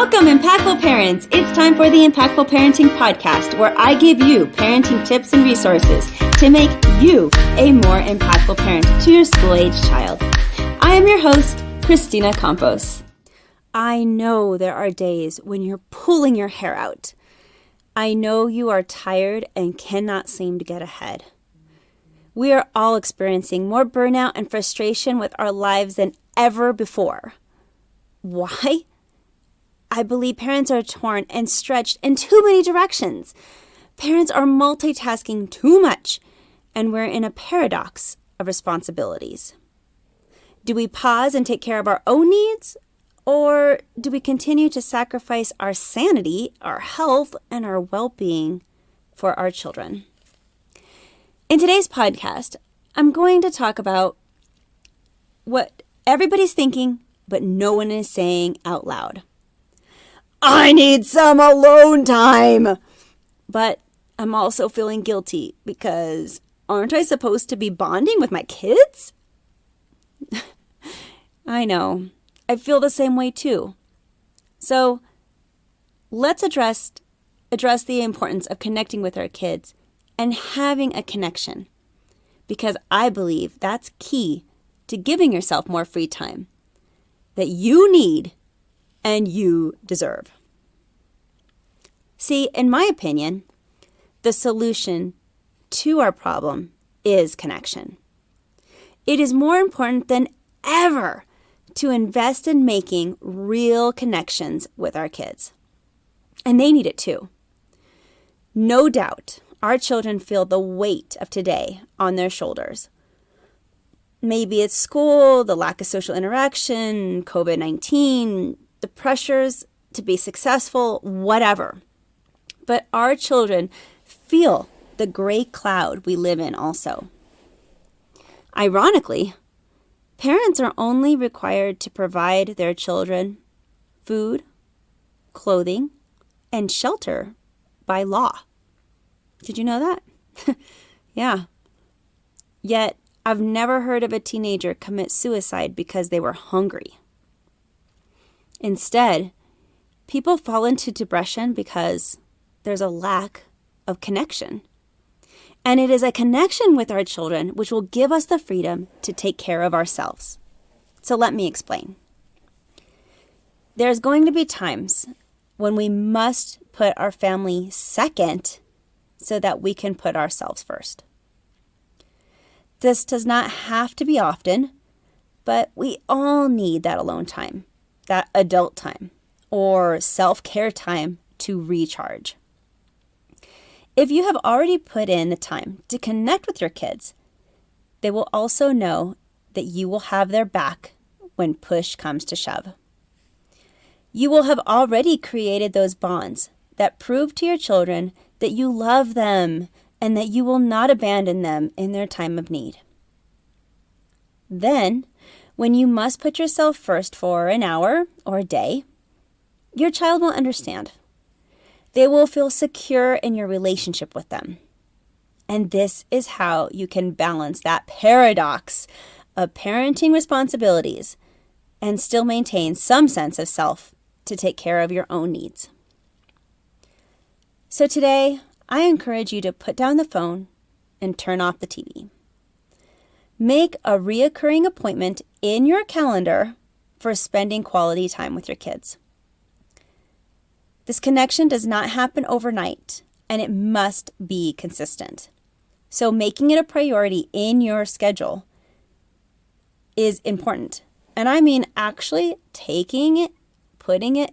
Welcome, Impactful Parents. It's time for the Impactful Parenting Podcast, where I give you parenting tips and resources to make you a more impactful parent to your school-age child. I am your host, Christina Campos. I know there are days when you're pulling your hair out. I know you are tired and cannot seem to get ahead. We are all experiencing more burnout and frustration with our lives than ever before. Why? I believe parents are torn and stretched in too many directions. Parents are multitasking too much, and we're in a paradox of responsibilities. Do we pause and take care of our own needs, or do we continue to sacrifice our sanity, our health, and our well-being for our children? In today's podcast, I'm going to talk about what everybody's thinking, but no one is saying out loud. I need some alone time. But I'm also feeling guilty because aren't I supposed to be bonding with my kids? I know. I feel the same way too. So let's address the importance of connecting with our kids and having a connection, because I believe that's key to giving yourself more free time that you need and you deserve. See, in my opinion, the solution to our problem is connection. It is more important than ever to invest in making real connections with our kids. And they need it too. No doubt, our children feel the weight of today on their shoulders. Maybe it's school, the lack of social interaction, COVID-19, the pressures to be successful, whatever. But our children feel the gray cloud we live in also. Ironically, parents are only required to provide their children food, clothing, and shelter by law. Did you know that? Yeah. Yet, I've never heard of a teenager commit suicide because they were hungry. Instead, people fall into depression because there's a lack of connection. And it is a connection with our children which will give us the freedom to take care of ourselves. So let me explain. There's going to be times when we must put our family second so that we can put ourselves first. This does not have to be often, but we all need that alone time, that adult time, or self-care time to recharge. If you have already put in the time to connect with your kids, they will also know that you will have their back when push comes to shove. You will have already created those bonds that prove to your children that you love them and that you will not abandon them in their time of need. Then, when you must put yourself first for an hour or a day, your child will understand. They will feel secure in your relationship with them. And this is how you can balance that paradox of parenting responsibilities and still maintain some sense of self to take care of your own needs. So today, I encourage you to put down the phone and turn off the TV. Make a reoccurring appointment in your calendar for spending quality time with your kids. This connection does not happen overnight, and it must be consistent. So making it a priority in your schedule is important. And I mean actually taking it, putting it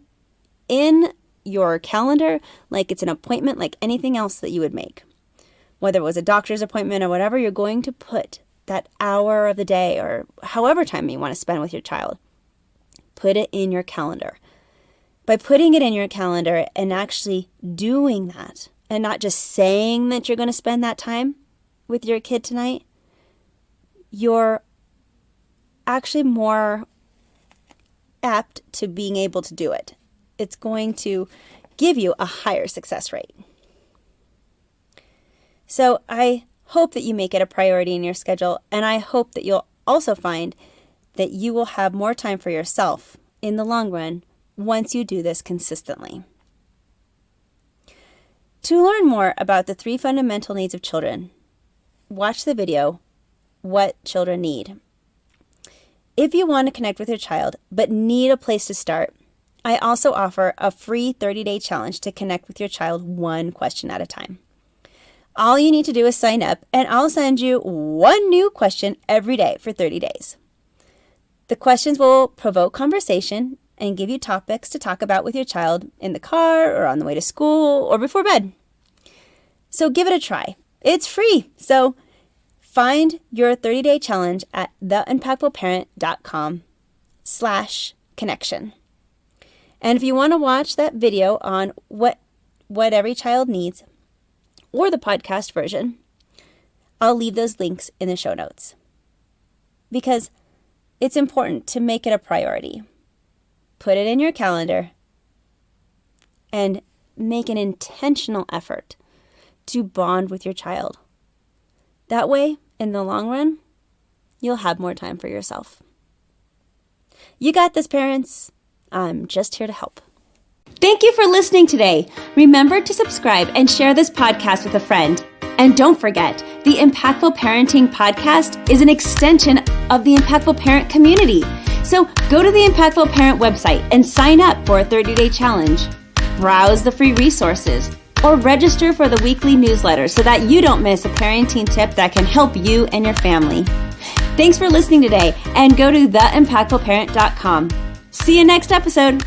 in your calendar like it's an appointment, like anything else that you would make. Whether it was a doctor's appointment or whatever, you're going to put that hour of the day or however time you want to spend with your child. Put it in your calendar. By putting it in your calendar and actually doing that, and not just saying that you're going to spend that time with your kid tonight, you're actually more apt to being able to do it. It's going to give you a higher success rate. So I hope that you make it a priority in your schedule, and I hope that you'll also find that you will have more time for yourself in the long run once you do this consistently. To learn more about the 3 fundamental needs of children, watch the video, What Children Need. If you want to connect with your child but need a place to start, I also offer a free 30-day challenge to connect with your child one question at a time. All you need to do is sign up, and I'll send you one new question every day for 30 days. The questions will provoke conversation and give you topics to talk about with your child in the car or on the way to school or before bed. So give it a try. It's free. So find your 30-day challenge at theimpactfulparent.com/connection. And if you want to watch that video on what every child needs, or the podcast version, I'll leave those links in the show notes. Because it's important to make it a priority. Put it in your calendar and make an intentional effort to bond with your child. That way, in the long run, you'll have more time for yourself. You got this, parents. I'm just here to help. Thank you for listening today. Remember to subscribe and share this podcast with a friend. And don't forget, the Impactful Parenting Podcast is an extension of the Impactful Parent community. So go to the Impactful Parent website and sign up for a 30-day challenge. Browse the free resources or register for the weekly newsletter so that you don't miss a parenting tip that can help you and your family. Thanks for listening today, and go to theimpactfulparent.com. See you next episode.